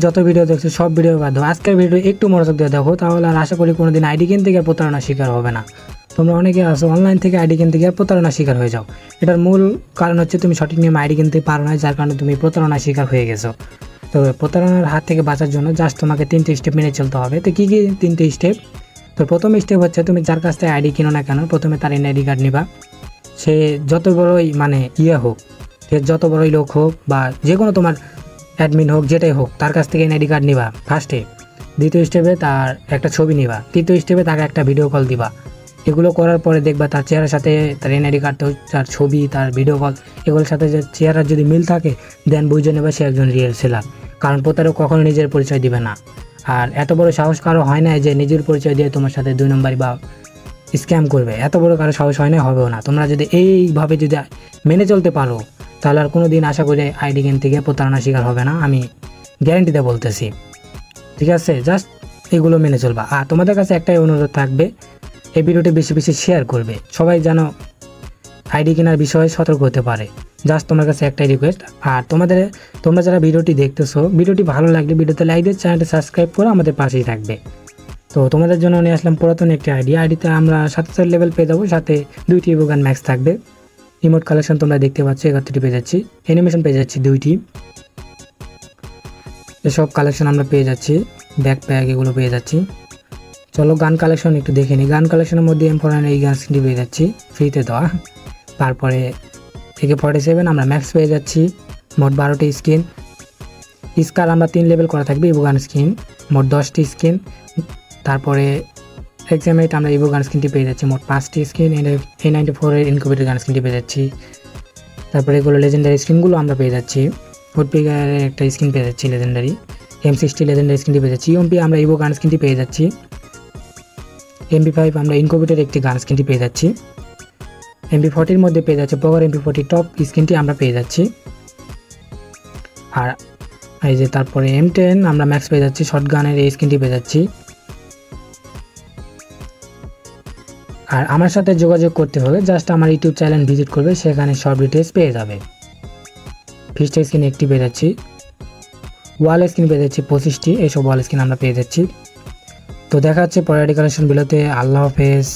যত ভিডিও দেখছো সব ভিডিও বাদ দাও, আজকের ভিডিও একটু মনোযোগ দিয়ে দেখো, তাহলে আর আশা করি কোনোদিন আইডি কিনতে গিয়ে প্রতারণার শিকার হবে না। তোমরা অনেকে আসো অনলাইন থেকে আইডি কিনতে গিয়ে প্রতারণার শিকার হয়ে যাও। এটার মূল কারণ হচ্ছে তুমি সঠিক নিয়মে আইডি কিনতে পারো না, যার কারণে তুমি প্রতারণার শিকার হয়ে গেছো। তো প্রতারণার হাত থেকে বাঁচার জন্য জাস্ট তোমাকে 3টে স্টেপ মেনে চলতে হবে। তো কী কী 3টে স্টেপ? তো প্রথম স্টেপ হচ্ছে তুমি যার কাছ থেকে আইডি কিনো না কেন, প্রথমে তার এনআইডি কার্ড নিবা। সে যত বড়ই হোক, সে যত বড়ই লোক হোক বা যে কোনো তোমার অ্যাডমিন হোক, যেটাই হোক, তার কাছ থেকে এনআইডি কার্ড নিবা ফার্স্টে। দ্বিতীয় স্টেপে তার একটা ছবি নিবা। তৃতীয় স্টেপে তাকে একটা ভিডিও কল দিবা। এগুলো করার পরে দেখবা তার চেহারার সাথে তার এনআইডি কার্ড, তার ছবি, তার ভিডিও কল, এগুলোর সাথে যে চেহারার যদি মিল থাকে দেন বুঝে নেবে সে একজন রিয়েল সেলার। কারণ প্রতারক কখনো নিজের পরিচয় দিবে না। আর এত বড় সাহস কারো হয় না যে নিজের পরিচয় দিয়ে তোমার সাথে 2 নম্বরই বা স্ক্যাম করবে। এত বড় কারো সাহস হয় না, হবেও না। তোমরা যদি এইভাবে যদি মেনে চলতে পারো তাহলে আর কোনো দিন আশা করি আইডি কিনতে গিয়ে প্রতারণার শিকার হবে না, আমি গ্যারেন্টিতে বলতেছি। ঠিক আছে, জাস্ট এগুলো মেনে চলবা। আর তোমাদের কাছে একটাই অনুরোধ থাকবে, এই ভিডিওটি বেশি বেশি শেয়ার করবে, সবাই যেন আইডি কেনার বিষয়ে সতর্ক হতে পারে। জাস্ট তোমার কাছে একটাই রিকোয়েস্ট। আর তোমরা যারা ভিডিওটি দেখতেছো, ভিডিওটি ভালো লাগলে ভিডিওতে লাইক দিয়ে চ্যানেলটি সাবস্ক্রাইব করে আমাদের পাশেই থাকবে। তো তোমাদের জন্য নিয়ে আসলাম পুরাতন একটি আইডিতে আমরা 77 লেভেল পেয়ে যাবো, সাথে 2টি ইভোগান ম্যাক্স থাকবে। ইমোট কালেকশন তোমরা দেখতে পাচ্ছ 71টি পেয়ে যাচ্ছি, অ্যানিমেশন পেয়ে যাচ্ছি 2টি। এসব কালেকশন আমরা পেয়ে যাচ্ছি, ব্যাকপ্যাক এগুলো পেয়ে যাচ্ছি। চলো গান কালেকশন একটু দেখে নিই। গান কালেকশনের মধ্যে M4 এই গান স্কিনটি পেয়ে যাচ্ছি ফ্রিতে দেওয়া। তারপরে AK-47 আমরা ম্যাক্স পেয়ে যাচ্ছি, মোট 12টি স্কিন। স্কার আমরা 3 লেভেল করা থাকবে, ইভোগান স্কিন মোট 10টি স্কিন। তারপরে XM8 আমরা ইভোগান স্কিনটি পেয়ে যাচ্ছি, মোট 5টি স্কিন। A94 এর ইনকিউবেটর গান স্কিনটি পেয়ে যাচ্ছি। তারপরে এগুলো লেজেন্ডারি স্কিনগুলো আমরা পেয়ে যাচ্ছি। উডপিকারের একটা স্কিন পেয়ে যাচ্ছি লেজেন্ডারি, M60 লেজেন্ডারি স্কিনটি পেয়ে যাচ্ছি। EMP আমরা ইভো গান স্কিনটি পেয়ে যাচ্ছি। MP5 আমরা ইনকিউবেটর একটি গান স্কিনটি পেয়ে যাচ্ছি। MP40 মধ্যে পেয়ে যাচ্ছে পগার MP40 টপ স্কিনটি আমরা পেয়ে যাচ্ছি। আর এই যে তারপরে M10 আমরা ম্যাক্স পেয়ে যাচ্ছি, শর্ট গানের এই স্কিনটি পেয়ে যাচ্ছি। আর আমার সাথে যোগাযোগ করতে হলে জাস্ট আমার ইউটিউব চ্যানেল ভিজিট করবে, সেখানে সব ডিটেলস পেয়ে যাবে। ফিস্ট স্কিন একটি পেয়ে যাচ্ছি, ওয়াল স্কিন পেয়ে যাচ্ছি 25টি, এইসব ওয়াল স্কিন আমরা পেয়ে যাচ্ছি। তো দেখা হচ্ছে পরের কালেকশন ভিডিওতে। আল্লাহ হাফেজ।